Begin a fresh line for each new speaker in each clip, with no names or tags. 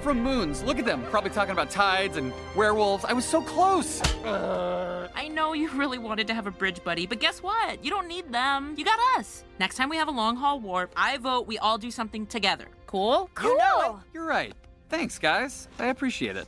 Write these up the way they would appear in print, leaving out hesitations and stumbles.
from moons. Look at them, probably talking about tides and werewolves. I was so close.
I know you really wanted to have a bridge buddy, but guess what? You don't need them. You got us. Next time we have a long-haul warp, I vote we all do something together. Cool?
Cool.
You know it. You're right. Thanks, guys. I appreciate it.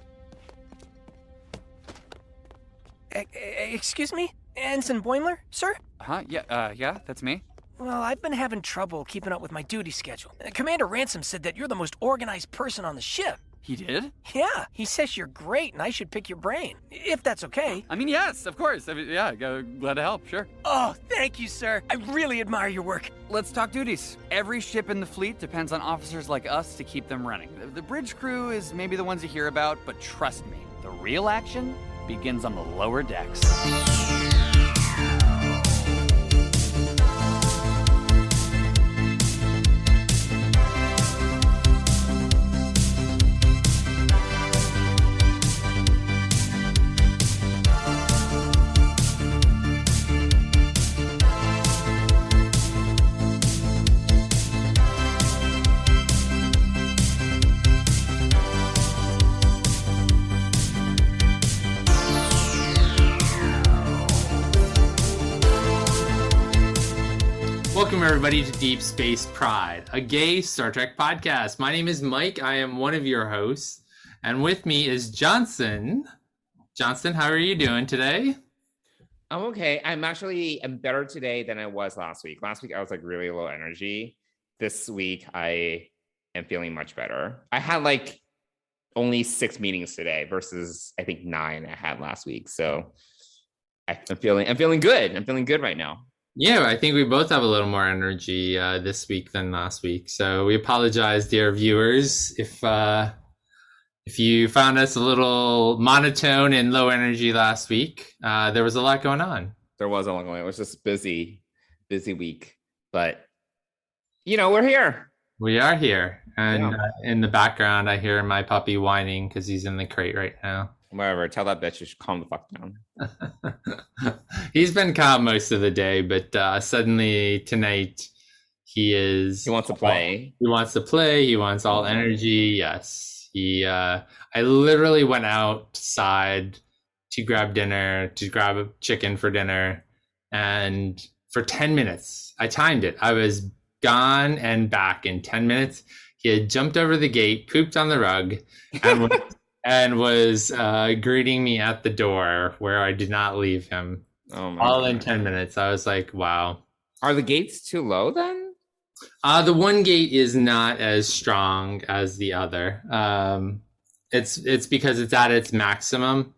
Excuse me? Ensign Boimler, sir?
Huh? Yeah, that's me.
Well, I've been having trouble keeping up with my duty schedule. Commander Ransom said that you're the most organized person on the ship.
He did?
Yeah, he says you're great and I should pick your brain, if that's okay.
I mean, yes, of course. Glad to help, sure.
Oh, thank you, sir. I really admire your work.
Let's talk duties. Every ship in the fleet depends on officers like us to keep them running. The bridge crew is maybe the ones you hear about, but trust me, the real action begins on the lower decks.
Welcome, everybody, to Deep Space Pride, a gay Star Trek podcast. My name is Mike. I am one of your hosts. And with me is Johnson. Johnson, how are you doing today?
I'm okay. I'm better today than I was last week. Last week, I was really low energy. This week, I am feeling much better. I had only 6 meetings today versus I think 9 I had last week. So I'm feeling good. I'm feeling good right now.
Yeah, I think we both have a little more energy this week than last week. So we apologize, dear viewers, if you found us a little monotone and low energy last week. There was a lot going on.
There was a lot going on. It was just busy week. But, we're here.
We are here. And in the background, I hear my puppy whining because he's in the crate right now.
Whatever. Tell that bitch to calm the fuck down.
He's been calm most of the day, but suddenly tonight he
wants to play.
He wants to play. He wants all energy. Yes. I literally went outside to grab a chicken for dinner. And for 10 minutes, I timed it. I was gone and back in 10 minutes. He had jumped over the gate, pooped on the rug, and was greeting me at the door where I did not leave him.
Oh my
all
God.
In 10 minutes. I was like, wow.
Are the gates too low then?
The one gate is not as strong as the other. It's because it's at its maximum.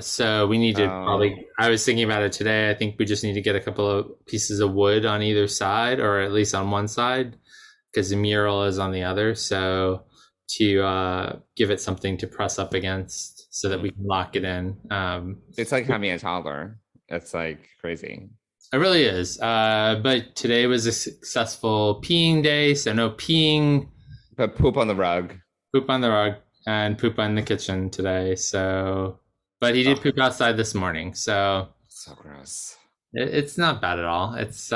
So we need to I was thinking about it today. I think we just need to get a couple of pieces of wood on either side, or at least on one side, because the mural is on the other. So to give it something to press up against so that we can lock it in.
It's like having a toddler. It's crazy.
It really is. But today was a successful peeing day. So no peeing.
But poop on the rug.
Poop on the rug and poop on the kitchen today. So, but he did poop outside this morning. So
gross.
It's not bad at all. It's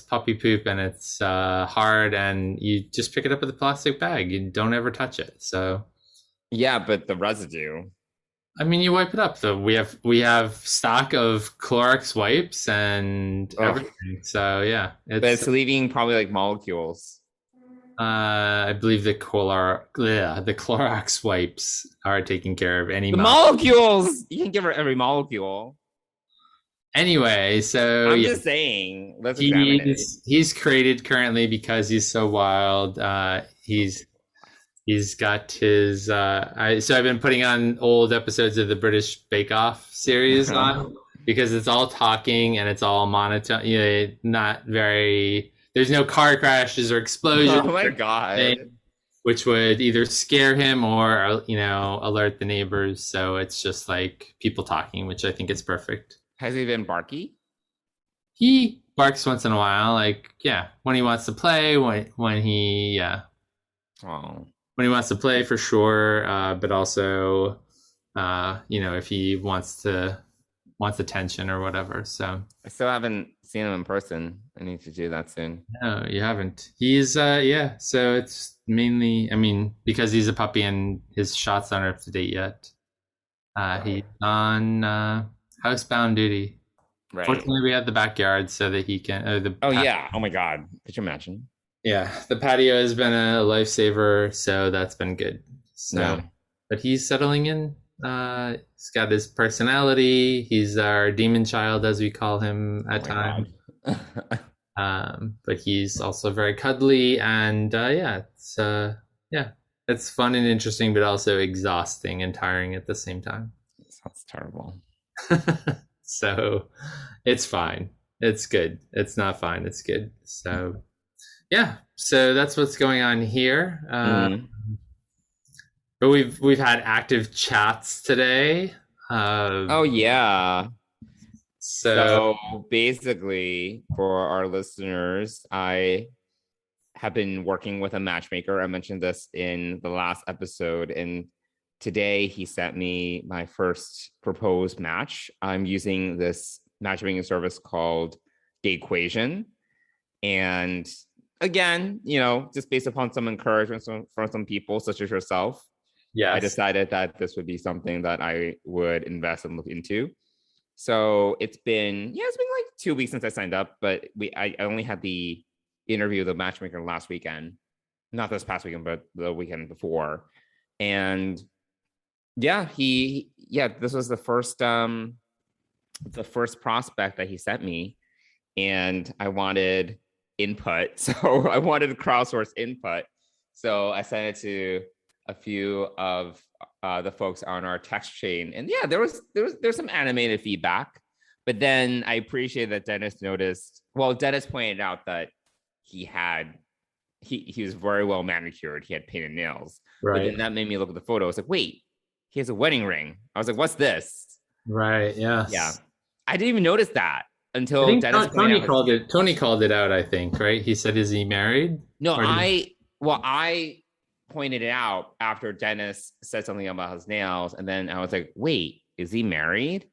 puppy poop and it's hard, and you just pick it up with a plastic bag. You don't ever touch it. So
yeah, but the residue.
I mean, you wipe it up. So we have stock of Clorox wipes and everything. So yeah,
but it's leaving probably molecules.
I believe the Clorox wipes are taking care of any
molecules. You can give her every molecule.
Anyway, so
I'm just saying, let's examine it.
He's created currently because he's so wild. He's got his. So I've been putting on old episodes of the British Bake Off series on because it's all talking and it's all monotone. Not very. There's no car crashes or explosions.
Oh my God!
Which would either scare him or alert the neighbors. So it's just people talking, which I think is perfect.
Has he been barky?
He barks once in a while, when he wants to play, when he wants to play for sure, but also, if he wants to wants attention or whatever. So
I still haven't seen him in person. I need to do that soon.
no, you haven't. He's yeah. So it's mainly, I mean, because he's a puppy and his shots aren't up to date yet. He's on housebound duty.
Right.
Fortunately, we have the backyard so that he can.
Yeah. Oh my God. Could you imagine?
Yeah, the patio has been a lifesaver, so that's been good. So,
Yeah.
but he's settling in. He's got his personality. He's our demon child, as we call him at times. But he's also very cuddly, and it's fun and interesting, but also exhausting and tiring at the same time.
Sounds terrible.
So it's fine. It's good. It's not fine. It's good. So yeah. So that's what's going on here. But we've had active chats today.
Oh yeah.
So
basically, for our listeners, I have been working with a matchmaker. I mentioned this in the last episode, and today he sent me my first proposed match. I'm using this matchmaking service called The Equation. And again, just based upon some encouragement from some people, such as yourself, I decided that this would be something that I would invest and look into. So it's been like 2 weeks since I signed up, but I only had the interview with the matchmaker last weekend, not this past weekend, but the weekend before. And this was the first prospect that he sent me, and I wanted input. So I wanted crowdsource input. So I sent it to a few of the folks on our text chain, and there's some animated feedback. But then I appreciate that Dennis noticed. Well, Dennis pointed out that he was very well manicured. He had painted nails. Right. But then that made me look at the photo. I was like, wait, he has a wedding ring. I was like, what's this?
Right. Yeah.
Yeah. I didn't even notice that until Dennis
Tony called it. Tony called it out, I think, right? He said, is he married?
No, I pointed it out after Dennis said something about his nails. And then I was like, wait, is he married?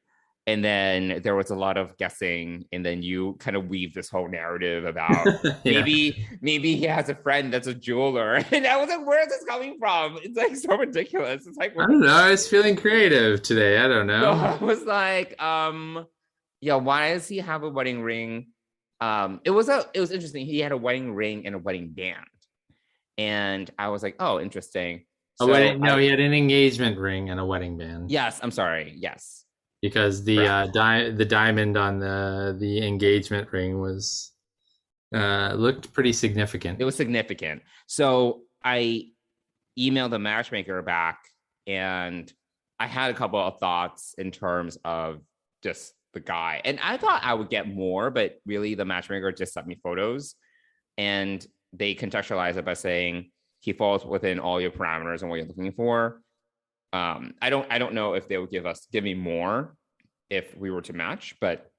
And then there was a lot of guessing. And then you kind of weave this whole narrative about maybe he has a friend that's a jeweler. And I was like, where is this coming from? It's like so ridiculous. It's like,
I don't know. I was feeling creative today. I don't know.
So I was like, why does he have a wedding ring? It was interesting. He had a wedding ring and a wedding band. And I was like, oh, interesting.
He had an engagement ring and a wedding band.
Yes, I'm sorry. Yes.
Because the diamond on the engagement ring was looked pretty significant.
It was significant. So I emailed the matchmaker back, and I had a couple of thoughts in terms of just the guy. And I thought I would get more, but really the matchmaker just sent me photos, and they contextualize it by saying he falls within all your parameters and what you're looking for. I don't know if they would give me more if we were to match, but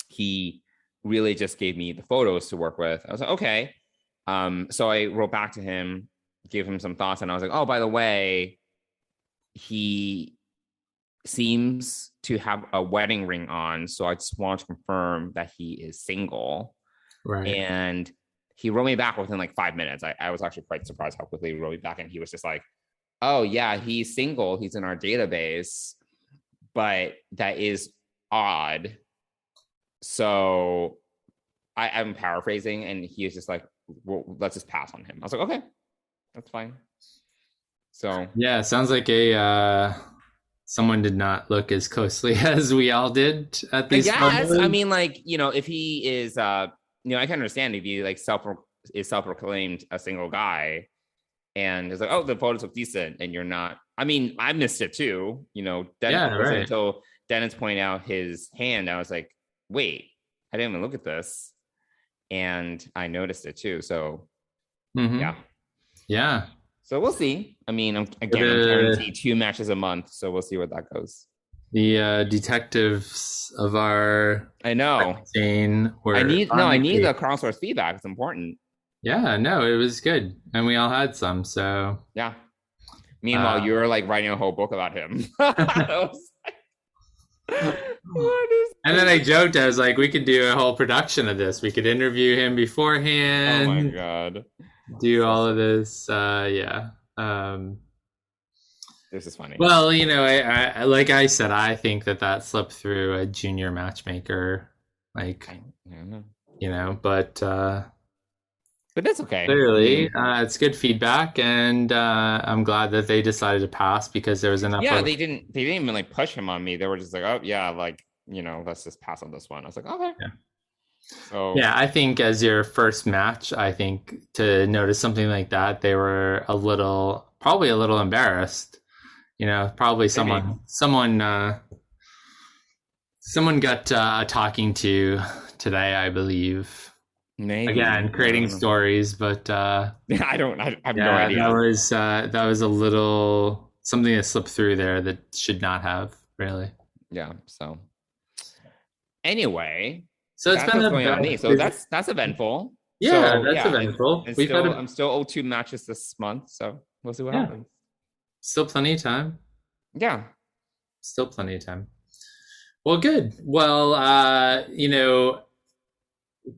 he really just gave me the photos to work with. I was like, okay. So I wrote back to him, gave him some thoughts, and I was like, oh, by the way, he seems to have a wedding ring on, so I just want to confirm that he is single.
Right.
And he wrote me back within like 5 minutes. I was actually quite surprised how quickly he wrote me back, and he was just like, oh yeah, he's single. He's in our database, but that is odd. So I'm paraphrasing, and he is just like, well, let's just pass on him. I was like, okay, that's fine. So
yeah, it sounds like someone did not look as closely as we all did at these.
Yes, I mean, like, if he is, I can understand if he like self-proclaimed a single guy, and it's like, oh, the photos look decent, and you're not. I mean, I missed it too. Until Dennis pointed out his hand, I was like, wait, I didn't even look at this, and I noticed it too. So,
yeah.
So we'll see. I mean, I'm guaranteed 2 matches a month, so we'll see where that goes.
The detectives of our chain were.
I need the crowdsource feedback. It's important.
Yeah, no, it was good, and we all had some. So
yeah. Meanwhile, you were like writing a whole book about him.
And then I joked, I was like, we could do a whole production of this. We could interview him beforehand.
Oh my god.
Do all of this. Yeah.
This is funny.
Well, I like I said, I think that slipped through a junior matchmaker. Like,
I don't know.
But
that's okay.
clearly, it's good feedback, and I'm glad that they decided to pass because there was enough.
Yeah, they didn't even like push him on me. They were just like, oh yeah, like, let's just pass on this one. I was like, okay.
Yeah.
So
yeah, I think as your first match, I think to notice something like that, they were probably a little embarrassed. Probably someone got a talking to today, I believe.
maybe
Again, creating stories, but
I have no idea.
that was a little something that slipped through there that should not have, really.
Yeah. So anyway,
so it's
that's
been
what's going on with me. So that's eventful.
Yeah,
So,
that's eventful.
I'm still owed 2 matches this month, so we'll see what happens.
Still plenty of time.
Yeah.
Still plenty of time. Well, good. Well,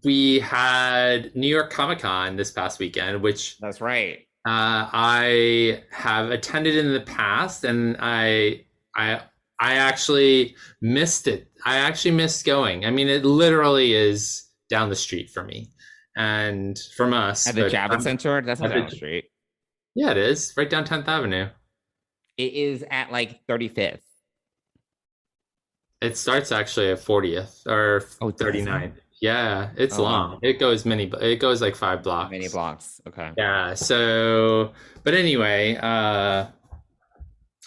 we had New York Comic Con this past weekend, which
That's right.
I have attended in the past, and I actually missed it. I actually missed going. I mean, it literally is down the street for me and from us.
At the Javits Center? That's not down the street.
Yeah, it is. Right down 10th Avenue.
It is at like 35th.
It starts actually at 40th or 39th. Yeah, it's long. It goes like 5 blocks.
Many blocks. Okay.
Yeah. So, but anyway,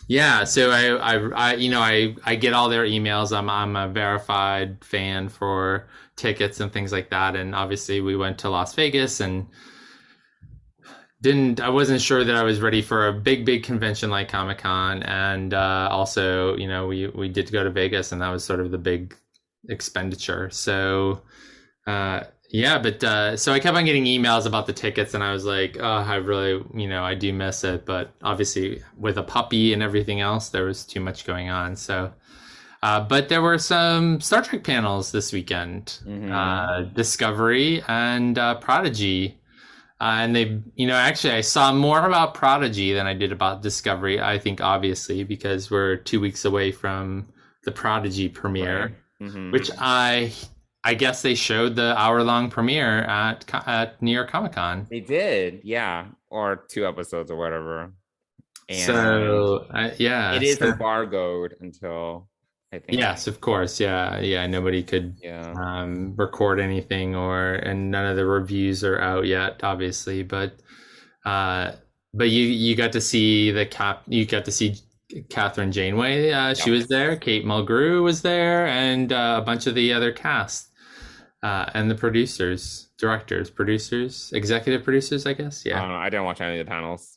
yeah. So I get all their emails. I'm a verified fan for tickets and things like that. And obviously, we went to Las Vegas and I wasn't sure that I was ready for a big convention like Comic-Con. And also, we did go to Vegas, and that was sort of the big expenditure. So so I kept on getting emails about the tickets, and I was like, oh, I really, I do miss it. But obviously with a puppy and everything else, there was too much going on. So but there were some Star Trek panels this weekend. Discovery and Prodigy. And they, actually, I saw more about Prodigy than I did about Discovery, I think, obviously, because we're 2 weeks away from the Prodigy premiere, right. Which I guess they showed the hour-long premiere at New York Comic Con.
They did, yeah, or 2 episodes or whatever. And
so,
it is embargoed until, I think.
Yes, of course. Yeah. Nobody could record anything, and none of the reviews are out yet, obviously. But you got to see you got to see Catherine Janeway. She was there. Kate Mulgrew was there, and a bunch of the other cast, and the producers, directors, executive producers, I guess. Yeah.
I don't know. I didn't watch any of the panels.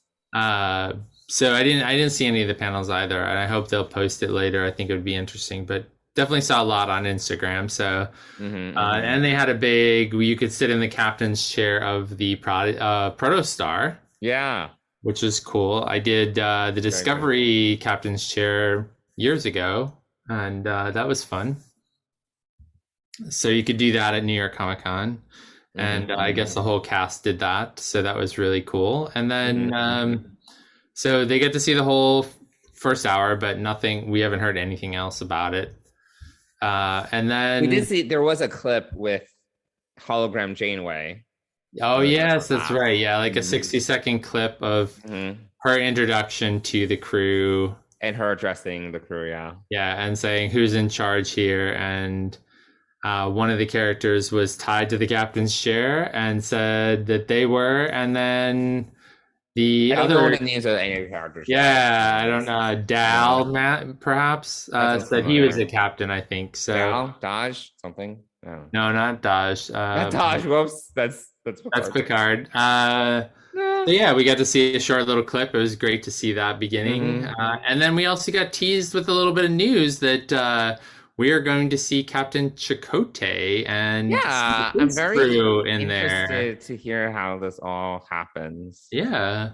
So I didn't see any of the panels either, and I hope they'll post it later. I think it would be interesting, but definitely saw a lot on Instagram. So, and they had you could sit in the captain's chair of the Protostar.
Yeah.
Which is cool. I did the Discovery captain's chair years ago, and that was fun. So you could do that at New York Comic Con, and I guess the whole cast did that. So that was really cool. And then, so they get to see the whole first hour, but we haven't heard anything else about it. And then
we did see there was a clip with hologram Janeway.
Oh, yes, that's right. Yeah, like a 60-second clip of her introduction to the crew.
And her addressing the crew, yeah.
Yeah, and saying who's in charge here. And one of the characters was tied to the captain's chair and said that they were. And then the
I don't
other...
know what the names of any of the characters.
Yeah, I don't know. Dal, Matt, perhaps, said he was the captain, I think. So
Dal? Dodge? Something?
No, not Dodge.
Not Dodge. Whoops. That's Picard.
That's Picard. So yeah, we got to see a short little clip. It was great to see that beginning. And then we also got teased with a little bit of news that we are going to see Captain Chakotay and
I'm very
crew in
interested to hear how this all happens.
Yeah.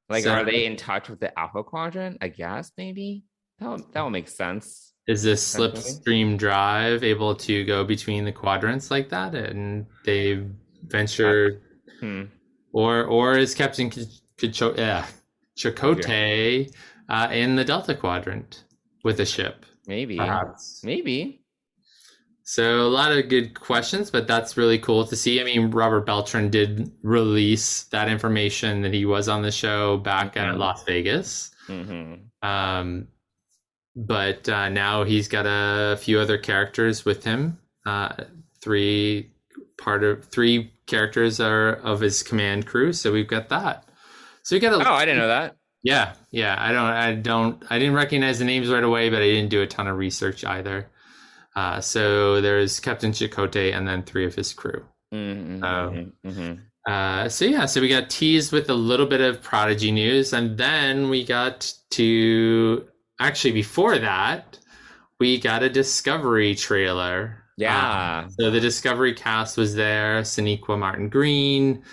Like, are they in touch with the Alpha Quadrant? I guess maybe that will make sense.
is this
Essentially.
slipstream drive able to go between the quadrants like that? And they ventured,
Hmm.
or is Captain Chakotay in the Delta Quadrant with a ship?
Maybe.
Perhaps.
Maybe.
So a lot of good questions, but that's really cool to see. I mean, Robert Beltran did release that information that he was on the show back at Las Vegas.
Mm-hmm.
But now he's got a few other characters with him. Three characters are of his command crew, so we've got that. So we got
Oh, I didn't know that.
Yeah. I didn't recognize the names right away, but I didn't do a ton of research either. So there's Captain Chakotay and then 3 of his crew. So we got teased with a little bit of Prodigy news, and then we got to actually before that, we got a Discovery trailer.
Yeah.
So the Discovery cast was there: Sonequa Martin Green,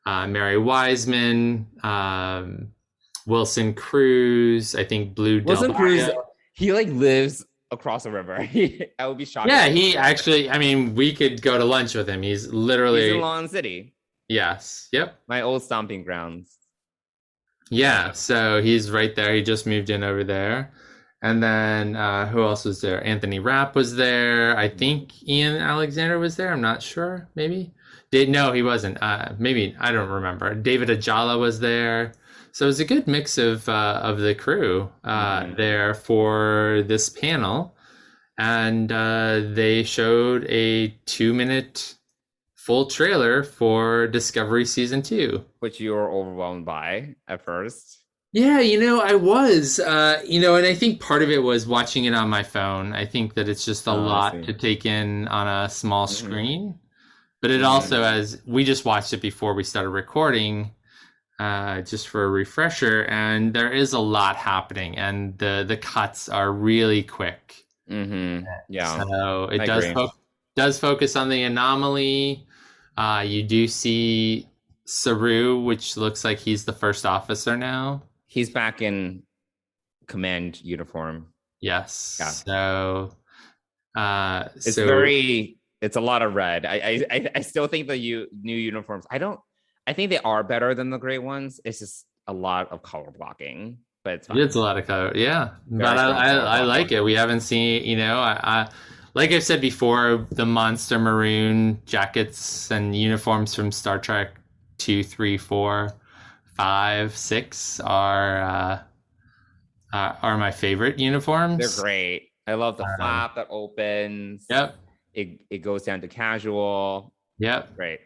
Mary Wiseman, Wilson Cruz. I think Blue
Wilson
Del
Cruz,
Valle.
he like lives across the river. I would be shocked.
Yeah, he actually. I mean, we could go to lunch with him. He's literally
in Long City.
Yes. Yep.
My old stomping grounds.
Yeah. So he's right there. He just moved in over there. And then who else was there? Anthony Rapp was there. I think Ian Alexander was there. I'm not sure. Maybe. No, he wasn't. Maybe. I don't remember. David Ajala was there. So it was a good mix of the crew there for this panel. And they showed a 2-minute full trailer for Discovery Season 2.
Which you were overwhelmed by at first.
Yeah, I was, and I think part of it was watching it on my phone. I think that it's just a lot to take in on a small screen. But it also, as we just watched it before we started recording, just for a refresher, and there is a lot happening, and the cuts are really quick.
Yeah.
So it does focus on the anomaly. You do see Saru, which looks like he's the first officer now.
He's back in command uniform.
Yes.
Yeah.
So
it's a lot of red. I still think the new uniforms, I think they are better than the gray ones. It's just a lot of color blocking, but it's fine.
It's a lot of color. Yeah. But I like it. We haven't seen, I like I've said before, the monster maroon jackets and uniforms from Star Trek 2, 3, 4, 5, 6 are my favorite uniforms.
They're great. I love the flap that opens.
Yep.
It goes down to casual.
Yep.
Great.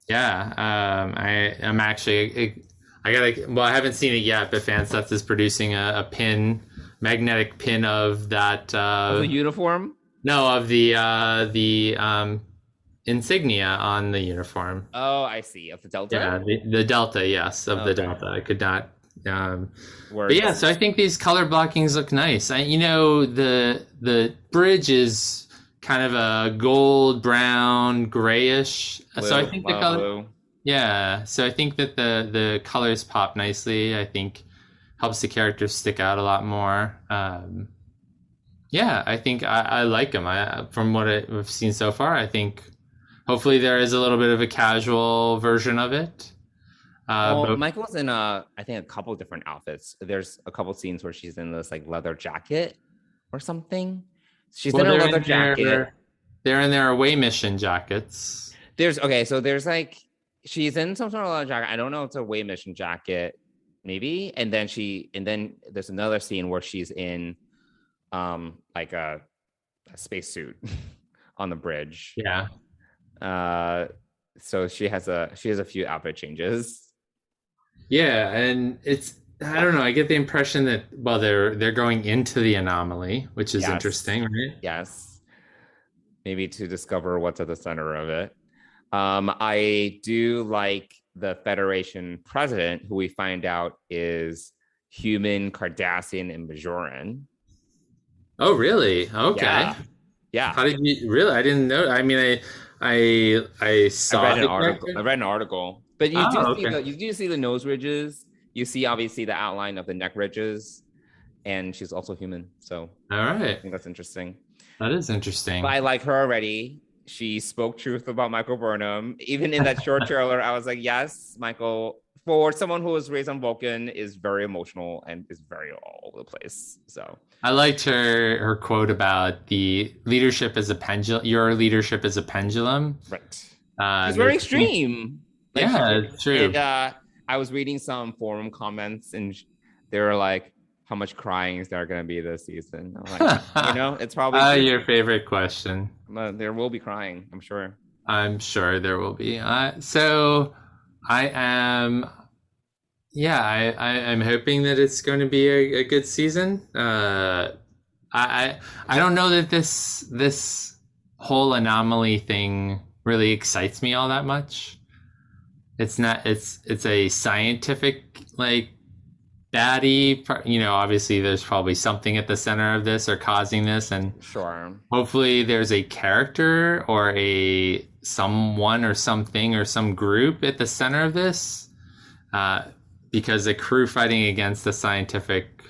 Yeah. I'm actually I haven't seen it yet, but Fansets is producing a magnetic pin of that
the uniform?
No, of the insignia on the uniform.
Oh, I see. Of the Delta?
Yeah, the Delta, yes, of the Delta. I could not. But yeah, so I think these color blockings look nice. The bridge is kind of a gold, brown, grayish. Blue, so I think the color. Blue. Yeah, so I think that the colors pop nicely. I think helps the characters stick out a lot more. Yeah, I think I like them. From what I've seen so far, I think hopefully there is a little bit of a casual version of it.
But Michael's in I think a couple different outfits. There's a couple scenes where she's in this like leather jacket or something. She's in a leather jacket.
They're in their away mission jackets.
There's like she's in some sort of leather jacket. I don't know if it's a away mission jacket, maybe. And then there's another scene where she's in like a spacesuit on the bridge.
Yeah.
So she has a few outfit changes.
Yeah, and I don't know, I get the impression that they're going into the anomaly, which is interesting, right?
Yes. Maybe to discover what's at the center of it. I do like the Federation president, who we find out is human, Cardassian, and Bajoran.
Oh, really? Okay.
Yeah.
How did you really? I didn't know. I mean, I saw.
I read an article, but you do see the nose ridges. You see obviously the outline of the neck ridges, and she's also human. So
All
I
right.
think that's interesting.
That is interesting.
But I like her already. She spoke truth about Michael Burnham. Even in that short trailer, I was like, yes, Michael, for someone who was raised on Vulcan, is very emotional and is very all over the place. So
I liked her quote about the leadership as a pendulum. Your leadership is a pendulum.
right. She's very extreme. Like,
yeah, it's true.
And I was reading some forum comments, and they were like, how much crying is there going to be this season? I'm like, it's probably
your favorite question.
There will be crying, I'm sure.
I'm sure there will be. So I am, I'm hoping that it's going to be a good season. I don't know that this whole anomaly thing really excites me all that much. It's not. It's a scientific baddie. Obviously there's probably something at the center of this or causing this, and
sure,
hopefully there's a character or someone or something or some group at the center of this, because a crew fighting against the scientific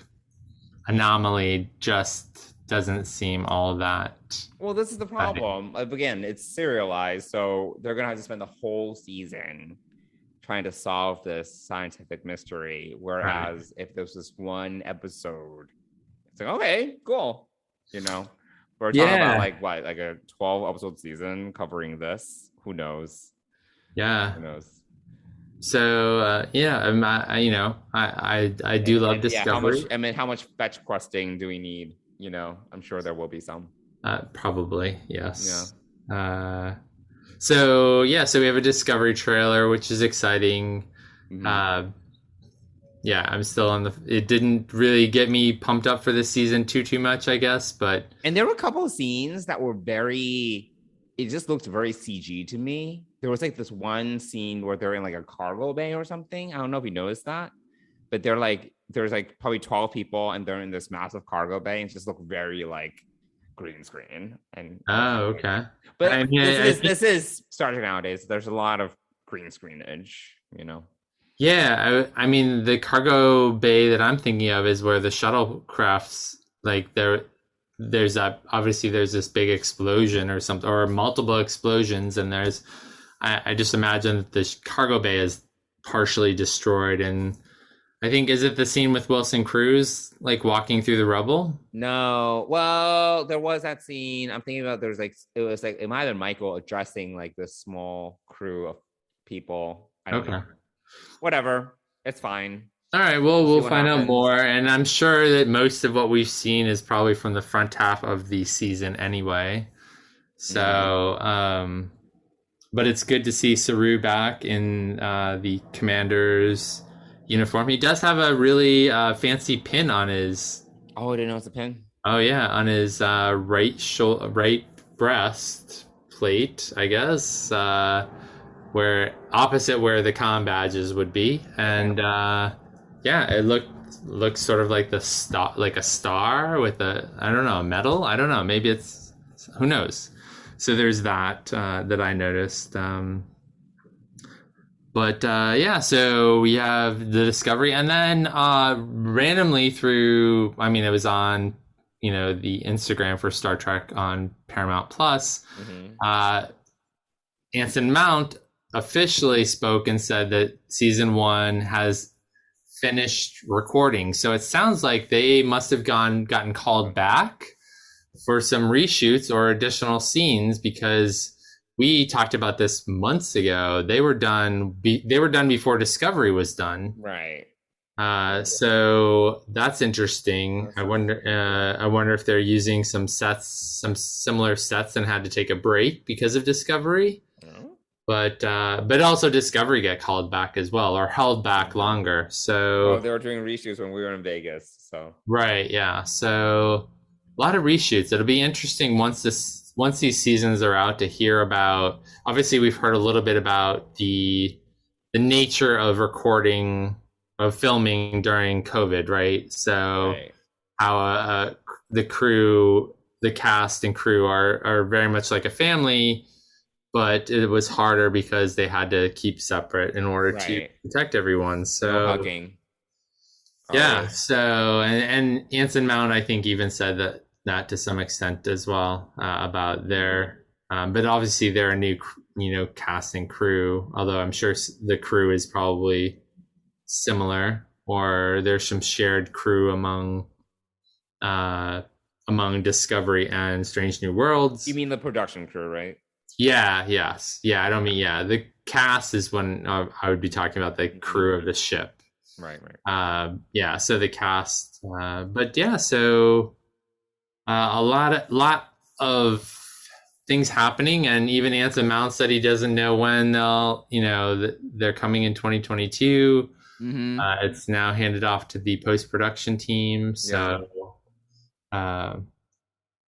anomaly just doesn't seem all that.
Well, this is the problem. Again, it's serialized, so they're gonna have to spend the whole season trying to solve this scientific mystery. Whereas if there's this one episode, it's like, okay, cool. We're talking about like a 12 episode season covering this. Who knows?
Yeah.
Who knows?
So I do love Discovery.
How much fetch questing do we need? I'm sure there will be some.
Probably, yes. Yeah. So we have a Discovery trailer, which is exciting. Mm-hmm. I'm still on it didn't really get me pumped up for this season too much, I guess, and
there were a couple of scenes that were it just looked very CG to me. There was this one scene where they're in a cargo bay or something. I don't know if you noticed that, but there's probably 12 people and they're in this massive cargo bay and it just looked very green screen. And
okay.
But this is starting nowadays. There's a lot of green screenage,
Yeah, I mean the cargo bay that I'm thinking of is where the shuttlecrafts there's this big explosion or something, or multiple explosions, and I just imagine that the cargo bay is partially destroyed, and I think, is it the scene with Wilson Cruz walking through the rubble?
No. Well, there was that scene. I'm thinking about it might have been Michael addressing this small crew of people. I don't know. Whatever. It's fine.
All right. Well, we'll find out more, and I'm sure that most of what we've seen is probably from the front half of the season anyway. So, but it's good to see Saru back in the Commander's uniform. He does have a really fancy pin on his.
Oh, I didn't know it's a pin.
Oh yeah, on his right breast plate, I guess, where opposite where the comm badges would be, and it looks sort of like a star with a medal. I don't know. Maybe it's, who knows. So there's that that I noticed. So we have the Discovery, and then randomly it was on, the Instagram for Star Trek on Paramount Plus. Mm-hmm. Anson Mount officially spoke and said that season 1 has finished recording. So it sounds like they must have gotten called back for some reshoots or additional scenes, because we talked about this months ago. They were done before Discovery was done.
Right.
So that's interesting. I wonder if they're using some similar sets and had to take a break because of Discovery. Oh. But also Discovery got called back as well, or held back longer. So
they were doing reshoots when we were in Vegas. So
right, yeah. So a lot of reshoots. It'll be interesting once these seasons are out to hear about. Obviously, we've heard a little bit about the nature of filming during COVID, right? So how the cast and crew are very much like a family, but it was harder because they had to keep separate in order to protect everyone. So
no hugging.
Yeah. So, and Anson Mount, I think, even said that to some extent as well about their, but obviously they're a new, cast and crew. Although I'm sure the crew is probably similar, or there's some shared crew among Discovery and Strange New Worlds.
You mean the production crew, right?
Yeah. Yes. Yeah. I don't mean the cast is when I would be talking about the crew of the ship.
Right.
Yeah. So the cast, but yeah. So a lot of things happening, and even Anson Mount said he doesn't know when they're coming in 2022.
Mm-hmm.
It's now handed off to the post-production team. So, I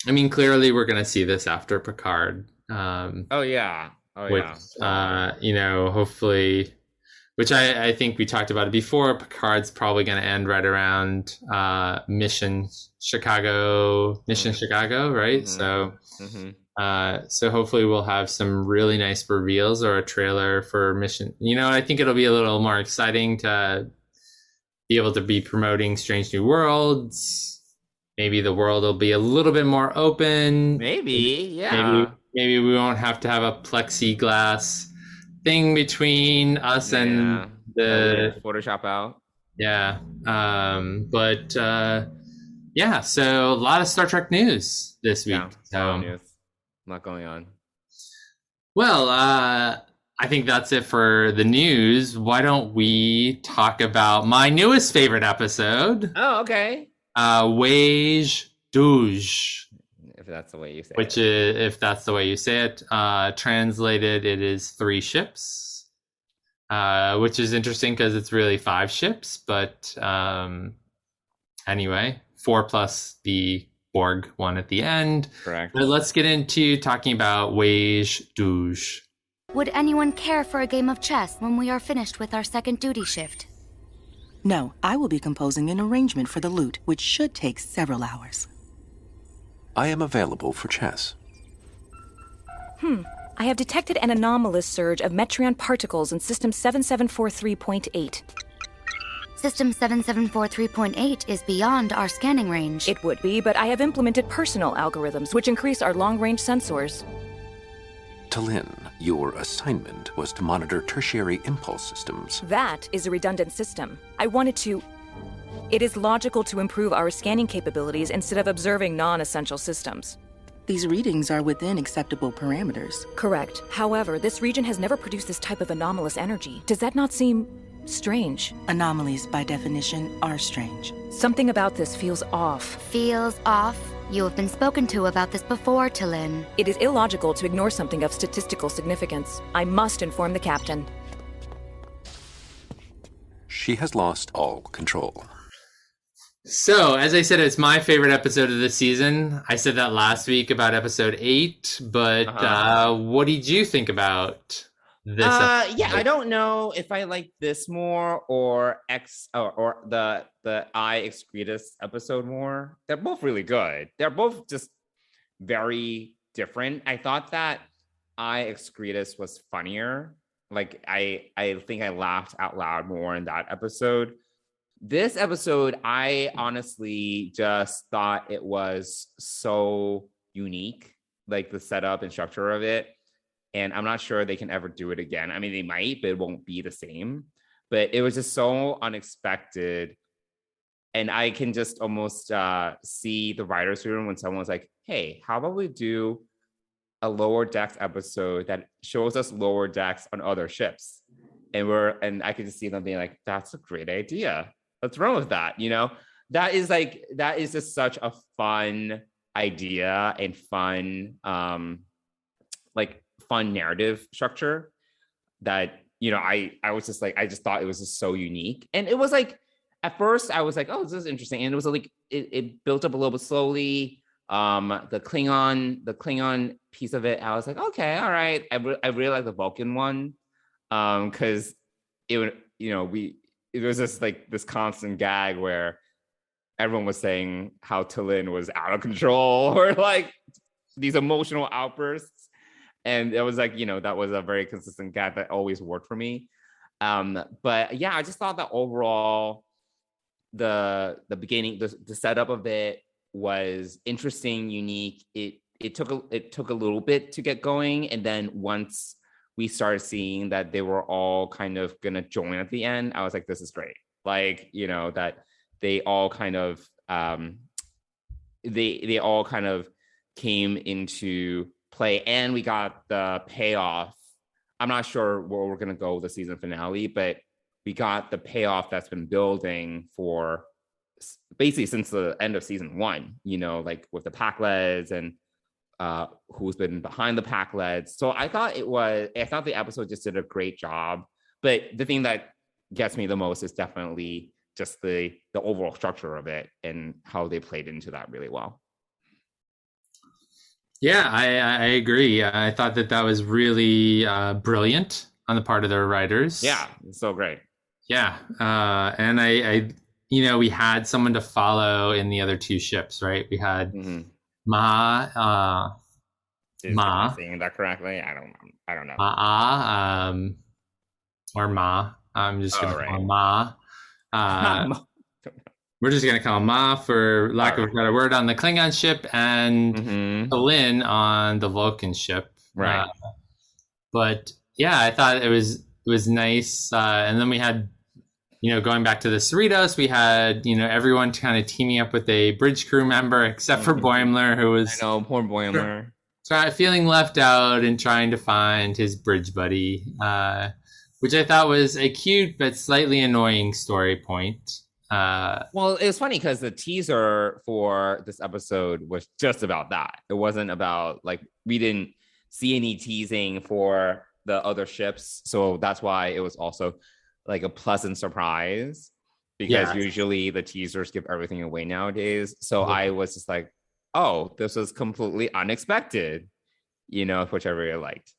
mean, clearly we're going to see this after Picard. Hopefully, which I think we talked about it before. Picard's probably going to end right around Mission Chicago, right?
Mm-hmm.
So, so hopefully we'll have some really nice reveals or a trailer for Mission. I think it'll be a little more exciting to be able to be promoting Strange New Worlds. Maybe the world will be a little bit more open.
Maybe
we won't have to have a plexiglass thing between us and the
Photoshop out.
Yeah. So a lot of Star Trek news this week.
News. Not going on.
Well, I think that's it for the news. Why don't we talk about my newest favorite episode?
Oh, okay.
Wage Douche.
If that's the way you say
it. If that's the way you say it. Translated, it is 3 ships. Which is interesting because it's really 5 ships. But anyway, 4 plus the Borg one at the end.
Correct.
But let's get into talking about Wage Douche.
Would anyone care for a game of chess when we are finished with our second duty shift?
No, I will be composing an arrangement for the loot, which should take several hours.
I am available for chess.
I have detected an anomalous surge of Metreon particles in System 7743.8.
System 7743.8 is beyond our scanning range.
It would be, but I have implemented personal algorithms, which increase our long-range sensors.
Talin, your assignment was to monitor tertiary impulse systems.
That is a redundant system. I wanted to... It is logical to improve our scanning capabilities instead of observing non-essential systems.
These readings are within acceptable parameters.
Correct. However, this region has never produced this type of anomalous energy. Does that not seem strange?
Anomalies, by definition, are strange.
Something about this feels off.
Feels off? You have been spoken to about this before, Talin.
It is illogical to ignore something of statistical significance. I must inform the captain.
She has lost all control.
So, as I said, it's my favorite episode of the season. I said that last week about episode 8, but what did you think about this episode?
Yeah, I don't know if I like this more or the I Excretus episode more. They're both really good. They're both just very different. I thought that I Excretus was funnier. Like I think I laughed out loud more in that episode. This episode, I honestly just thought it was so unique, like the setup and structure of it. And I'm not sure they can ever do it again. I mean, they might, but it won't be the same. But it was just so unexpected. And I can just almost see the writer's room when someone was like, hey, how about we do a Lower Decks episode that shows us Lower Decks on other ships? And I could just see them being like, that's a great idea. Let's run with that. That is just such a fun idea and fun, fun narrative structure that, I was just like, I just thought it was just so unique. And it was like, at first I was like, oh, this is interesting. And it was like, it built up a little bit slowly. The Klingon piece of it, I was like, okay, all right. I really like the Vulcan one. Cause it would, it was just like this constant gag where everyone was saying how Talin was out of control or like these emotional outbursts. And it was like, that was a very consistent gag that always worked for me. But yeah, I just thought that overall the beginning, the setup of it was interesting, unique. It took a little bit to get going, and then once we started seeing that they were all kind of gonna join at the end, I was like, this is great. Like, you know, that they all kind of they all kind of came into play, and we got the payoff. I'm not sure where we're gonna go with the season finale, but we got the payoff that's been building for basically since the end of season 1, you know, like with the Packlets and who's been behind the Packlets. So I thought the episode just did a great job. But the thing that gets me the most is definitely just the overall structure of it and how they played into that really well.
Yeah, I agree. I thought that was really brilliant on the part of their writers.
Yeah, it's so great.
Yeah, and I we had someone to follow in the other 2 ships, right? We had Ma.
Am I saying that correctly? I don't know.
Or Ma. I'm just gonna call him Ma. We're just gonna call him Ma for lack of a better word on the Klingon ship, and Lin on the Vulcan ship.
Right.
But yeah, I thought it was nice. And then we had, going back to the Cerritos, we had, everyone kind of teaming up with a bridge crew member, except for Boimler, who was...
I know, poor Boimler.
Feeling left out and trying to find his bridge buddy, which I thought was a cute but slightly annoying story point.
Well, it was funny because the teaser for this episode was just about that. It wasn't about, we didn't see any teasing for the other ships. So that's why it was also a pleasant surprise, because usually the teasers give everything away nowadays. So I was just like, oh, this was completely unexpected, which I really liked.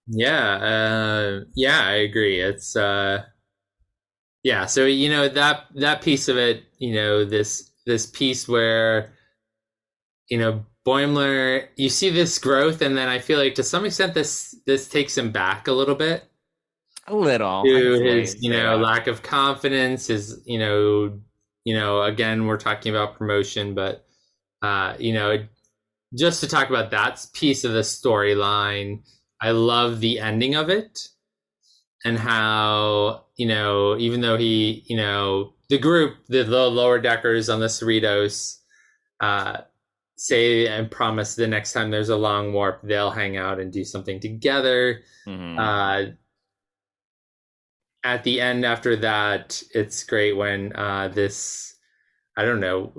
Yeah, I agree. It's so that piece of it, this piece where Boimler, you see this growth, and then I feel like to some extent this takes him back a little bit.
A little.
To his, lack of confidence, his, again, we're talking about promotion, but just to talk about that piece of the storyline, I love the ending of it, and how, even though he, the group, the lower deckers on the Cerritos, say and promise the next time there's a long warp, they'll hang out and do something together. At the end, after that, it's great when this, I don't know,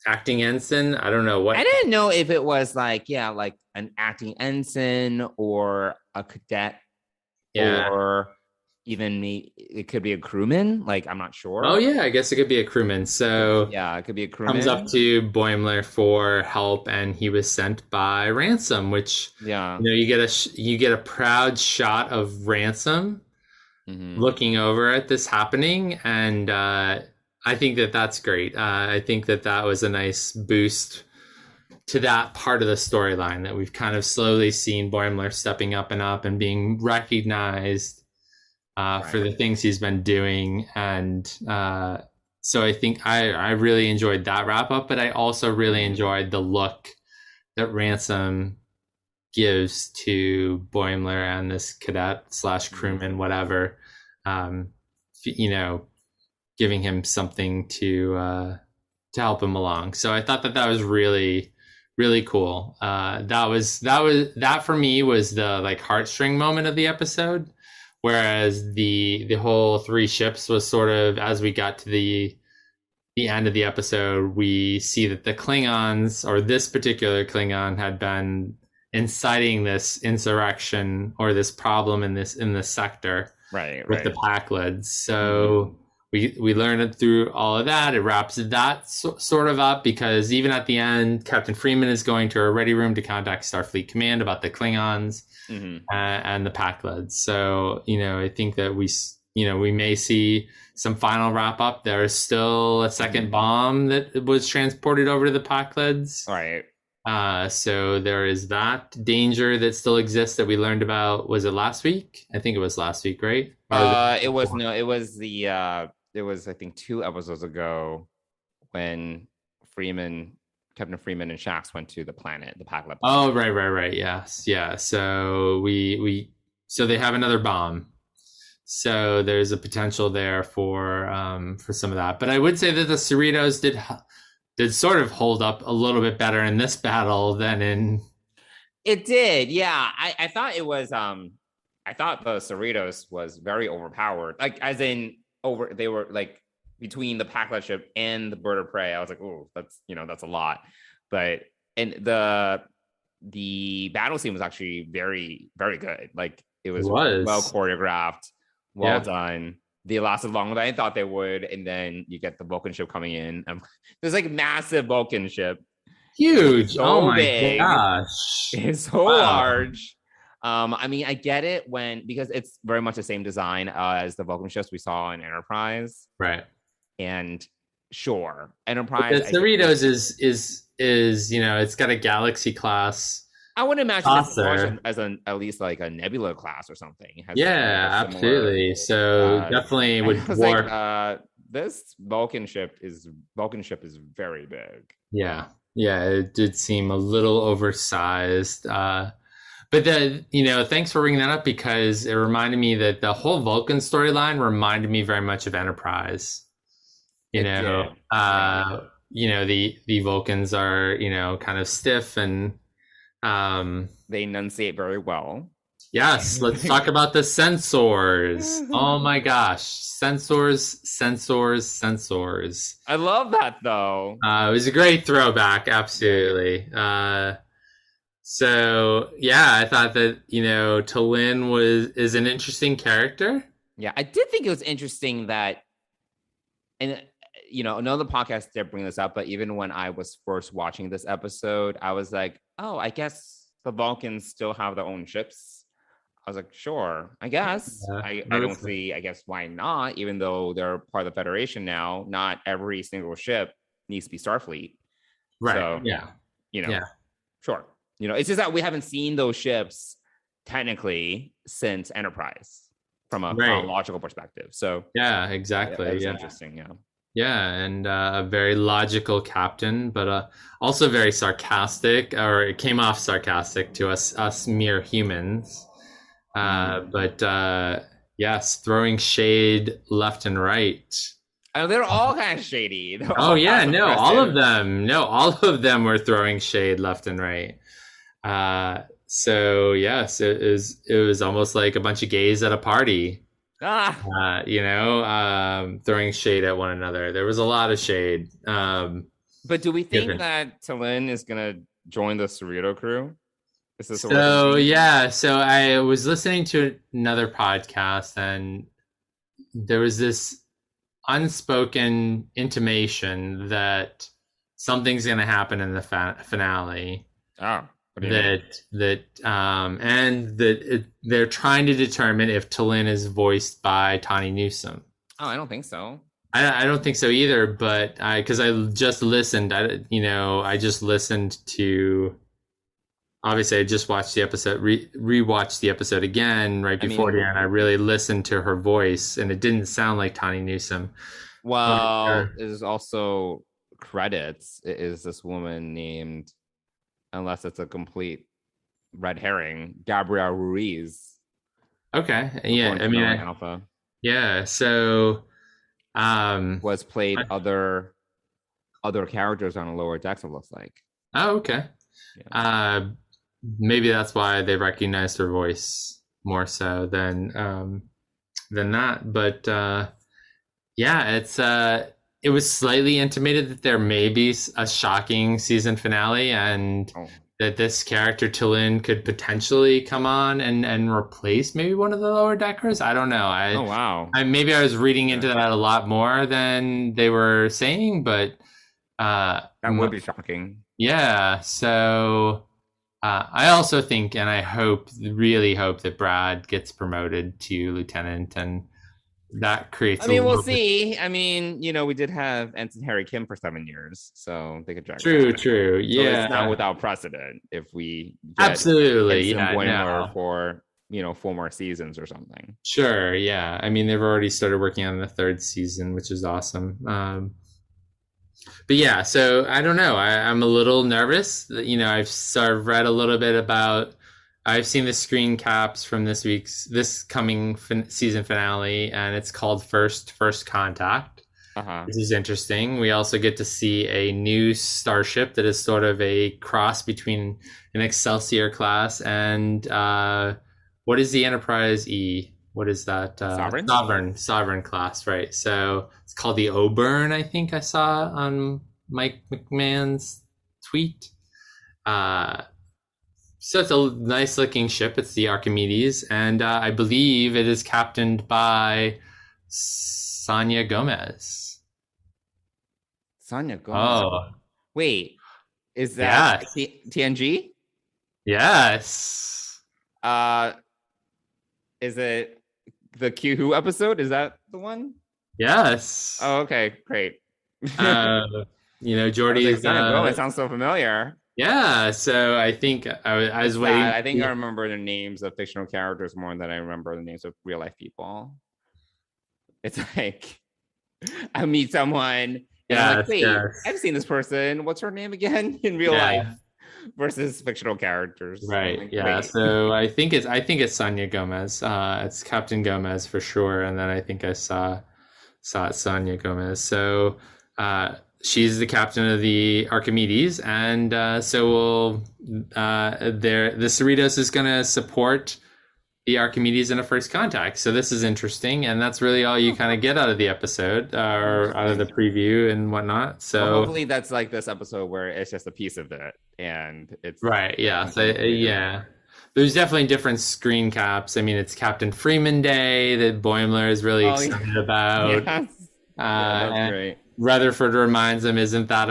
acting ensign, I don't know what.
I didn't know if it was an acting ensign or a cadet, or even it could be a crewman. I'm not sure.
Oh yeah, I guess it could be a crewman. So
yeah, it could be a crewman.
Comes up to Boimler for help, and he was sent by Ransom, which you get a proud shot of Ransom looking over at this happening, and I think that's great. I think that was a nice boost to that part of the storyline, that we've kind of slowly seen Boimler stepping up and being recognized for the things he's been doing. And so I think I really enjoyed that wrap up, but I also really enjoyed the look that Ransom gives to Boimler and this cadet / crewman, whatever, giving him something to help him along. So I thought that was really, really cool. That for me was the heartstring moment of the episode. Whereas the whole 3 ships was sort of, as we got to the end of the episode, we see that the Klingons, or this particular Klingon, had been inciting this insurrection or this problem in this sector, with the Packlets. So we learned it through all of that. It wraps that sort of up, because even at the end, Captain Freeman is going to a ready room to contact Starfleet Command about the Klingons. And the Packlets. So, I think that we may see some final wrap up. There's still a second bomb that was transported over to the Packlets.
Right.
So there is that danger that still exists that we learned about. Was it last week? I think it was last week, right?
It was the it was I think 2 episodes ago when Captain Freeman and Shax went to the planet, the Packlet planet.
Oh, right. Yes, yeah. So so they have another bomb. So there's a potential there for some of that. But I would say that the Cerritos did sort of hold up a little bit better in this battle than in.
It did, yeah. I thought it was I thought the Cerritos was very overpowered. Like as in they were like between the Packlet ship and the bird of prey. I was like, oh, that's a lot. But and the battle scene was actually very, very good. Like it was well choreographed, well done. They lasted longer than I thought they would, and then you get the Vulcan ship coming in. There's like massive Vulcan ship,
huge.
So
oh my
big.
gosh,
it's so large. I mean, I get it because it's very much the same design as the Vulcan ships we saw in Enterprise,
right?
And sure, Enterprise.
But the Cerritos is it's got a Galaxy class.
I would imagine it's as at least like a Nebula class or something.
Absolutely. So definitely would dwarf.
Like, this Vulcan ship is very big.
Yeah, it did seem a little oversized. But thanks for bringing that up because it reminded me that the whole Vulcan storyline reminded me very much of Enterprise. The Vulcans are kind of stiff and
they enunciate very well.
Yes, let's talk about the sensors. Oh my gosh, sensors.
I love that though.
It was a great throwback, absolutely. So yeah, I thought that T'Lyn is an interesting character.
Yeah, I did think it was interesting that, and another podcast did bring this up, but even when I was first watching this episode, I was like, oh, I guess the Vulcans still have their own ships. I was like, sure, I guess. I don't see, I guess, why not? Even though they're part of the Federation now, not every single ship needs to be Starfleet.
Right.
So, sure. It's just that we haven't seen those ships technically since Enterprise from a chronological perspective. So
yeah, exactly.
It's interesting. Yeah.
Yeah, and a very logical captain, but also very sarcastic, or it came off sarcastic to us mere humans. But yes, throwing shade left and right.
Oh, they're all kind of shady.
All of them. No, all of them were throwing shade left and right. So yes, it was almost like a bunch of gays at a party. Throwing shade at one another. There was a lot of shade.
But do we think that T'Lyn is gonna join the Cerrito crew?
So I was listening to another podcast, and there was this unspoken intimation that something's gonna happen in the finale.
Oh.
They're trying to determine if T'Lyn is voiced by Tawny Newsome.
Oh, I don't think so.
I don't think so either, but because I just listened, I just listened to. Obviously, I just watched the episode, rewatched the episode again right before and I really listened to her voice, and it didn't sound like Tawny Newsome.
Well, there's also credits. It is this woman named, unless it's a complete red herring, Gabrielle Ruiz.
Okay, yeah,
Alpha.
Yeah, so
was played other characters on Lower Decks, it looks like.
Oh, okay. Yeah. Maybe that's why they recognized her voice more so than that. But it was slightly intimated that there may be a shocking season finale, and that this character T'Lyn could potentially come on and replace maybe one of the Lower Deckers. I don't know. Maybe I was reading into that a lot more than they were saying, but
that would be shocking.
Yeah. So I also think, and I really hope that Brad gets promoted to lieutenant, and that creates.
We'll see. We did have Ensign Harry Kim for 7 years, so they could drag.
True.
So
yeah,
it's not without precedent if we
get absolutely
for 4 more seasons or something.
Sure, yeah. I mean, they've already started working on the 3rd season, which is awesome. But yeah, so I don't know. I'm a little nervous. I've sort of read a little bit about. I've seen the screen caps from this coming season finale, and it's called First Contact. This is interesting. We also get to see a new starship that is sort of a cross between an Excelsior class and what is the Enterprise E? What is that? Sovereign class, right? So it's called the Oburn, I think I saw on Mike McMahon's tweet. So it's a nice looking ship. It's the Archimedes, and I believe it is captained by Sonia Gomez.
Sonia Gomez.
Oh,
wait, is that TNG?
Yes.
Is it the Q Who episode? Is that the one?
Yes.
Oh, okay, great.
Jordy's.
Sonia Gomez sounds so familiar.
Yeah, so I think I was waiting.
I think I remember the names of fictional characters more than I remember the names of real life people. It's like I meet someone and I'm like, wait, I've seen this person. What's her name again in real life? Versus fictional characters.
Right.
Like,
yeah.
wait.
So I think it's Sonia Gomez. It's Captain Gomez for sure. And then I think I saw Sonia Gomez. So she's the captain of the Archimedes, and so the Cerritos is going to support the Archimedes in a First Contact. So this is interesting, and that's really all you kind of get out of the episode or out of the preview and whatnot. So
hopefully that's like this episode where it's just a piece of it, and it's
right. Yeah. So yeah. There's definitely different screen caps. I mean, it's Captain Freeman Day that Boimler is really excited about.
Yes. That's great.
Rutherford reminds him, isn't that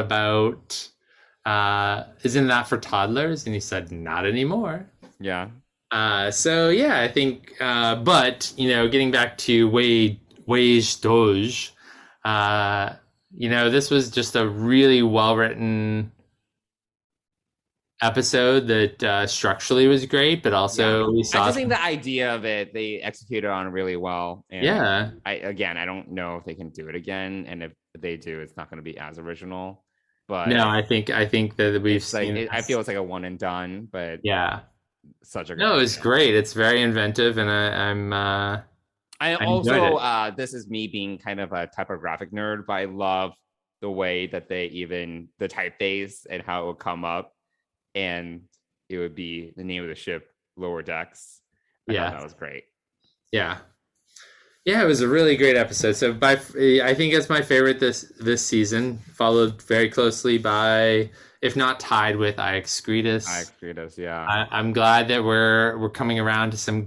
for toddlers? And he said, not anymore.
Yeah.
So yeah, I think, but getting back to Wage Doge, this was just a really well-written episode that structurally was great, but also we saw.
I just think the idea of it, they executed on really well. And I don't know if they can do it again, and if they do, it's not going to be as original. But
no, I think that we've seen.
I feel it's like a one and done, but
yeah,
such a
it's great. It's very inventive, and I
also this is me being kind of a typographic nerd, but I love the way that they even the typeface and how it would come up, and it would be the name of the ship, Lower Decks. I thought that was great.
Yeah. Yeah, it was a really great episode. So I think it's my favorite this season, followed very closely by, if not tied with, I Excretus.
Yeah.
I'm glad that we're coming around to some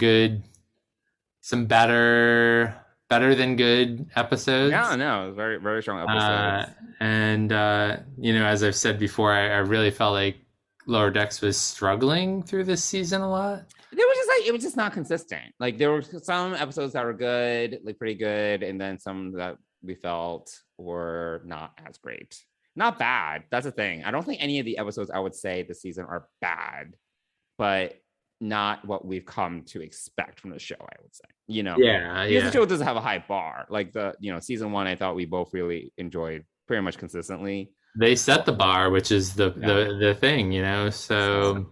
better than good episodes.
Yeah, no, it was very, very strong episodes.
And as I've said before, I really felt like Lower Decks was struggling through this season a lot.
It was just not consistent. Like there were some episodes that were good, like pretty good, and then some that we felt were not as great. Not bad. That's the thing. I don't think any of the episodes I would say this season are bad, but not what we've come to expect from the show, I would say. The show doesn't have a high bar. Like season 1, I thought we both really enjoyed pretty much consistently.
They set the bar, which is the thing, so.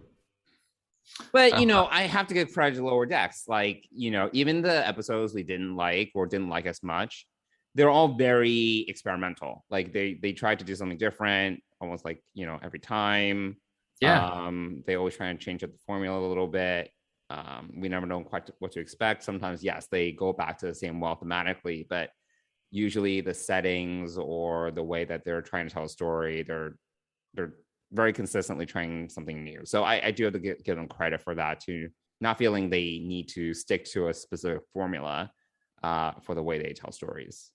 But I have to give credit to Lower Decks. Like, even the episodes we didn't like or didn't like as much, they're all very experimental. Like they tried to do something different, almost like, every time.
Yeah.
They always try and change up the formula a little bit. We never know quite what to expect. Sometimes, yes, they go back to the same well thematically, but usually the settings or the way that they're trying to tell a story, they're very consistently trying something new. So I do have to give them credit for that, too. Not feeling they need to stick to a specific formula for the way they tell stories.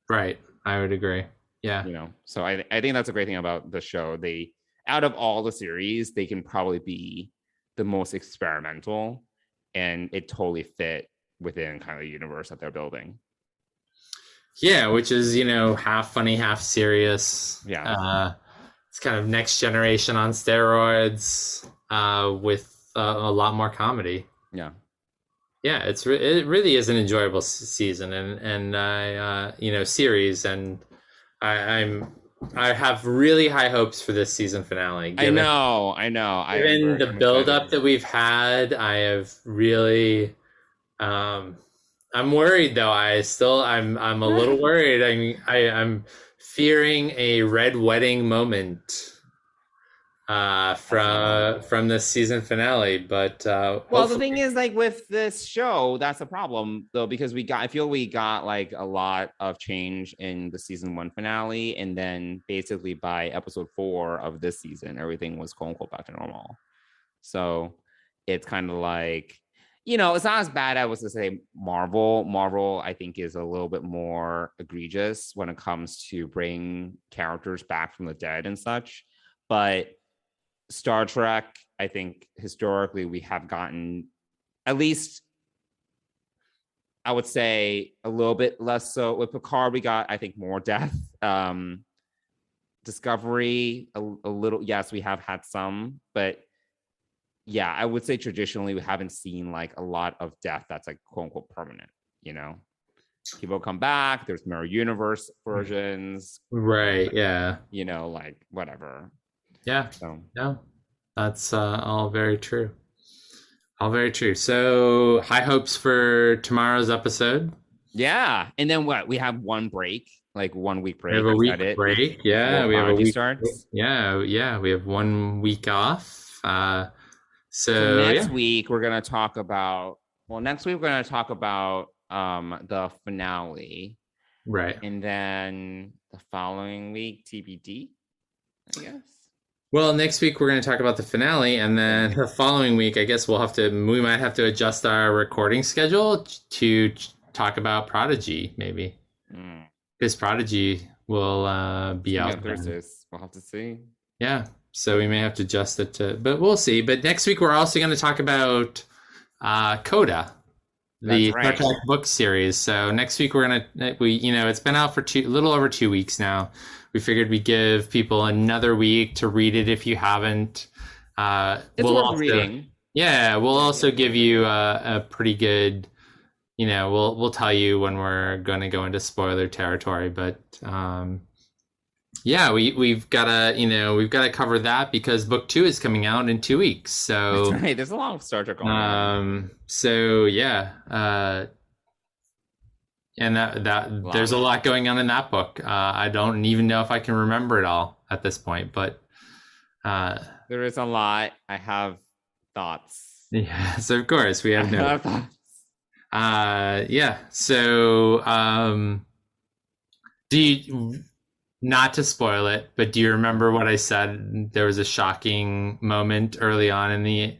Right. I would agree. Yeah.
So I think that's a great thing about the show. Out of all the series, they can probably be the most experimental, and it totally fit within kind of the universe that they're building.
Yeah, which is, half funny, half serious.
Yeah.
It's kind of Next Generation on steroids with a lot more comedy.
Yeah.
Yeah, it really is an enjoyable season, and I series, and I have really high hopes for this season finale.
I know.
Given the build up that we've had, I have really, I'm worried though. I'm a little worried. I'm fearing a red wedding moment from this season finale, but
well, the thing is, like with this show, that's the problem though, because I feel we got like a lot of change in the season 1 finale, and then basically by episode 4 of this season, everything was quote unquote back to normal. So it's kind of like, it's not as bad. I was to say Marvel, I think, is a little bit more egregious when it comes to bringing characters back from the dead and such, but Star Trek, I think historically we have gotten, at least I would say, a little bit less so. With Picard, we got, I think, more death. Discovery, a little, yes, we have had some, but yeah, I would say traditionally we haven't seen like a lot of death that's like quote unquote permanent, People come back, there's mirror universe versions.
Right, yeah.
Like whatever.
Yeah. That's all very true. All very true. So high hopes for tomorrow's episode.
Yeah. And then what? We have one break, like 1 week break.
We have a week break. Yeah. We have a week.
Starts.
Yeah. We have 1 week off.
So next week we're going to talk about, the finale.
Right.
And then the following week, TBD, I guess.
Well, next week we're going to talk about the finale, and then the following week, I guess we might have to adjust our recording schedule to talk about Prodigy, maybe. Because Prodigy will be out
Thursdays. We'll have to see.
Yeah, so we may have to adjust it but we'll see. But next week we're also going to talk about Coda, the Star Trek book series. So next week it's been out for a little over 2 weeks now. We figured we'd give people another week to read it if you haven't.
It's worth reading.
Yeah, we'll also give you a pretty good, we'll tell you when we're going to go into spoiler territory. But we've got to cover that because book 2 is coming out in 2 weeks. So
that's right. There's a lot of Star Trek going on.
So yeah. And that there's a lot going on in that book. I don't even know if I can remember it all at this point, but
there is a lot. I have thoughts.
Yes, of course we have no
thoughts.
Yeah. So, do you, not to spoil it, but do you remember what I said? There was a shocking moment early on in the.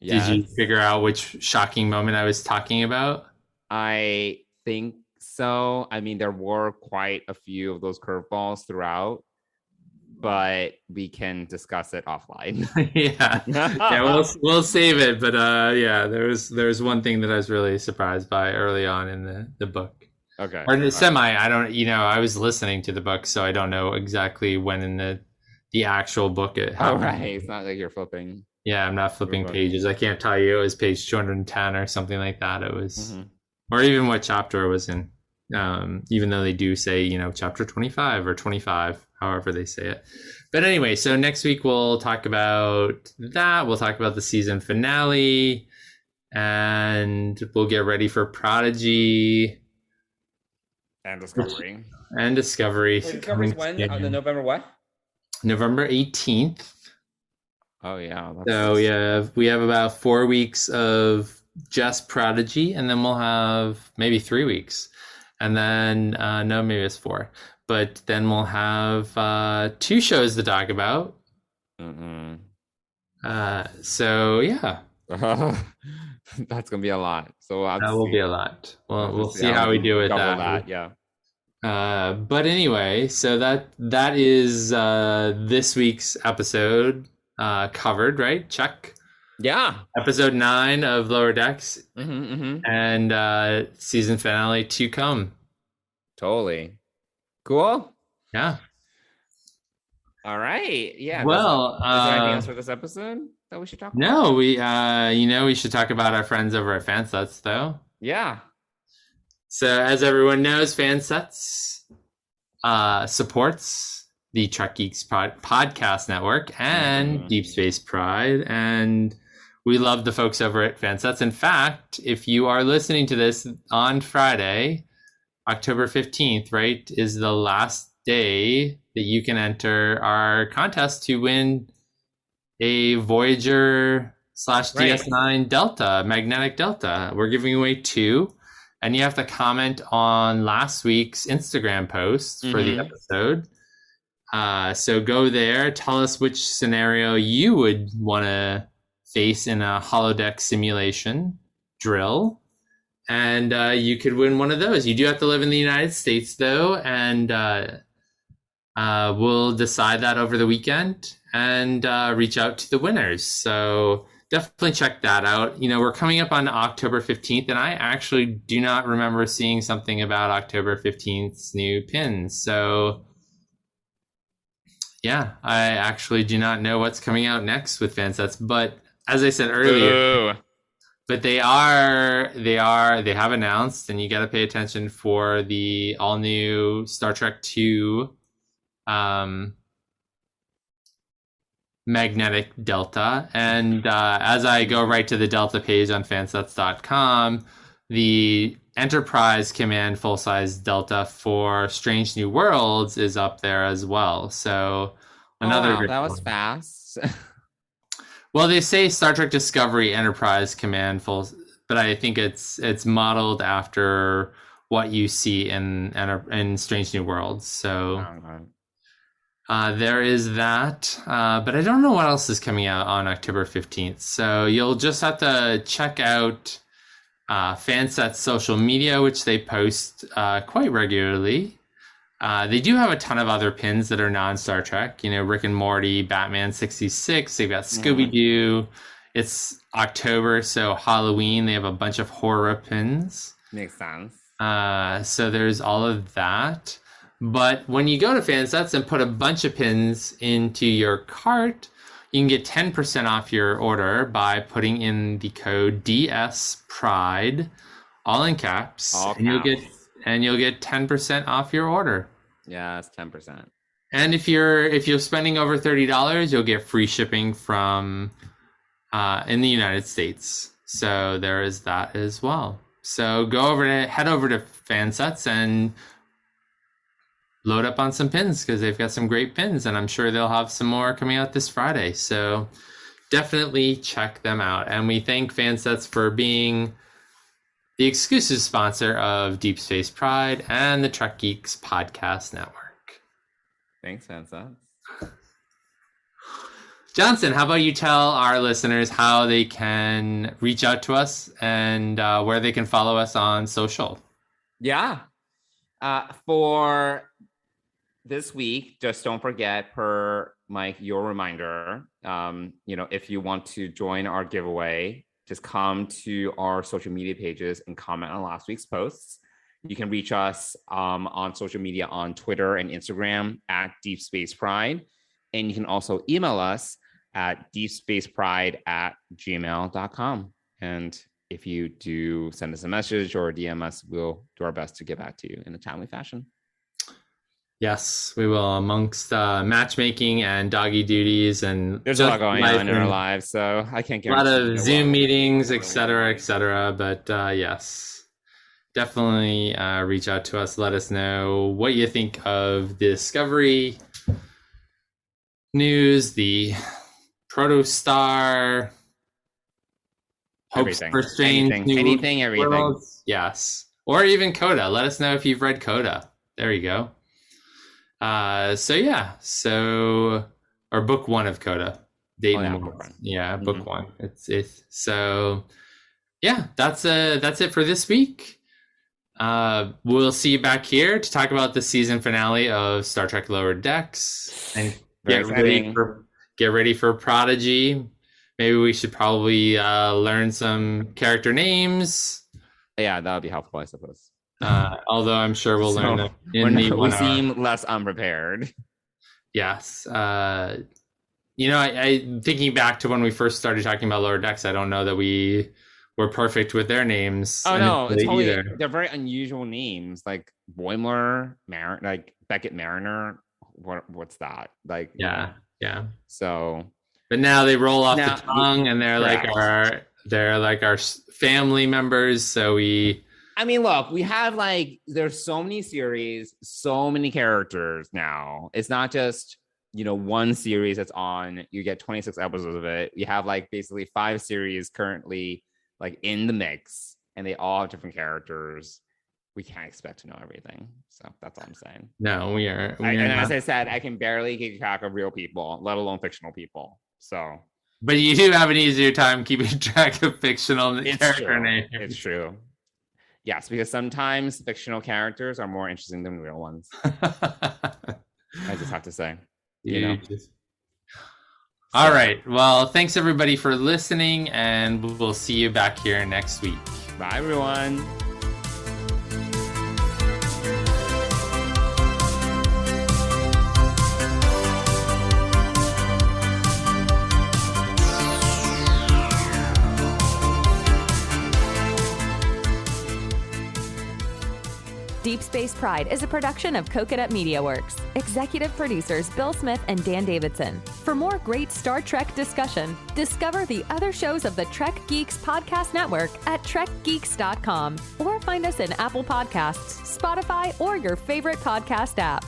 Yes. Did you figure out which shocking moment I was talking about?
I think so. I mean, there were quite a few of those curveballs throughout, but we can discuss it offline.
yeah, we'll save it. But there was one thing that I was really surprised by early on in the book.
Okay,
or the semi. I don't. I was listening to the book, so I don't know exactly when in the actual book it happened.
Oh, right. It's not like you're flipping.
Yeah, I'm not flipping pages. I can't tell you it was page 210 or something like that. It was. Or even what chapter it was in, even though they do say, chapter 25 or 25, however they say it. But anyway, so next week we'll talk about that. We'll talk about the season finale, and we'll get ready for Prodigy.
And Discovery.
Wait,
Discovery's when? The November what?
November 18th.
Oh, yeah.
So we have about 4 weeks of just Prodigy, and then we'll have maybe 3 weeks, and then no, maybe it's 4, but then we'll have 2 shows to talk about. So yeah,
that's gonna be a lot. So
that will be a lot. Well, we'll see how we do with that.
Yeah.
But anyway, so that is this week's episode covered, right? Check.
Yeah.
Episode 9 of Lower Decks. And season finale to come.
Totally. Cool.
Yeah.
All right. Yeah.
Well,
is there anything else for this episode that we should talk about?
No, we should talk about our friends over at Fansets, though.
Yeah.
So, as everyone knows, Fansets supports the Trek Geeks podcast network and Deep Space Pride, and we love the folks over at Fansets. In fact, if you are listening to this on Friday, October 15th, right, is the last day that you can enter our contest to win a Voyager /DS9 Delta, Magnetic Delta. We're giving away 2, and you have to comment on last week's Instagram post for the episode. So go there, tell us which scenario you would want to face in a holodeck simulation drill, and you could win one of those. You do have to live in the United States, though, and we'll decide that over the weekend and reach out to the winners. So definitely check that out. You know, we're coming up on October 15th, and I actually do not remember seeing something about October 15th's new pins. So yeah, I actually do not know what's coming out next with Fansets, but as I said earlier, but they have announced, and you got to pay attention for the all new Star Trek II Magnetic Delta. And as I go right to the Delta page on fansets.com, the Enterprise Command full-size Delta for Strange New Worlds is up there as well. So another
that was fast.
Well, they say Star Trek Discovery Enterprise Command full, but I think it's modeled after what you see in Strange New Worlds. So there is that, but I don't know what else is coming out on October 15th. So you'll just have to check out Fanset's social media, which they post quite regularly. They do have a ton of other pins that are non-Star Trek. You know, Rick and Morty, Batman 66. They've got Scooby-Doo. It's October, so Halloween. They have a bunch of horror pins.
Makes sense.
So there's all of that. But when you go to Fansets and put a bunch of pins into your cart, you can get 10% off your order by putting in the code DSPRIDE, all in caps. And you'll get 10% off your order.
Yeah, it's 10%.
And if you're spending over $30, you'll get free shipping from in the United States. So there is that as well. So head over to Fansets and load up on some pins, because they've got some great pins, and I'm sure they'll have some more coming out this Friday. So definitely check them out. And we thank Fansets for being the exclusive sponsor of Deep Space Pride and the Trek Geeks podcast network.
Thanks, Fansets.
Johnson, how about you tell our listeners how they can reach out to us and where they can follow us on social?
Yeah. For this week, just don't forget, per Mike, your reminder, if you want to join our giveaway, just come to our social media pages and comment on last week's posts. You can reach us on social media on Twitter and Instagram at Deep Space Pride. And you can also email us at deepspacepride@gmail.com. And if you do send us a message or DM us, we'll do our best to get back to you in a timely fashion.
Yes, we will, amongst matchmaking and doggy duties, and
there's a lot going on in our lives, so I can't get
a lot of Zoom meetings, etc., etc. But yes, definitely reach out to us. Let us know what you think of the Discovery news, the Protostar, hopes for Strange
anything.
Worlds. Yes, or even Coda. Let us know if you've read Coda. There you go. Or book 1 of Coda. Book 1. It's so yeah, that's it for this week. We'll see you back here to talk about the season finale of Star Trek Lower Decks, and get ready for Prodigy. Maybe we should probably learn some character names.
Yeah, that would be helpful, I suppose.
Although I'm sure we'll learn them in the 1 hour.
We seem less unprepared.
Yes. I thinking back to when we first started talking about Lower Decks, I don't know that we were perfect with their names.
Oh no, it's totally
either.
They're very unusual names, like Boimler, like Beckett Mariner. What's that? Like
yeah.
So,
but now they roll off the tongue, and they're like our family members. So
I mean, look, we have there's so many series, so many characters now. It's not just, one series that's on, you get 26 episodes of it. You have basically 5 series currently in the mix, and they all have different characters. We can't expect to know everything. So that's all I'm saying.
No, we are.
As I said, I can barely keep track of real people, let alone fictional people. So.
But you do have an easier time keeping track of fictional character names.
It's true. Yes, because sometimes fictional characters are more interesting than real ones. I just have to say.
All right. Well, thanks everybody for listening, and we'll see you back here next week.
Bye, everyone.
Deep Space Pride is a production of Coconut Media Works. Executive producers Bill Smith and Dan Davidson. For more great Star Trek discussion, discover the other shows of the Trek Geeks Podcast Network at trekgeeks.com or find us in Apple Podcasts, Spotify, or your favorite podcast app.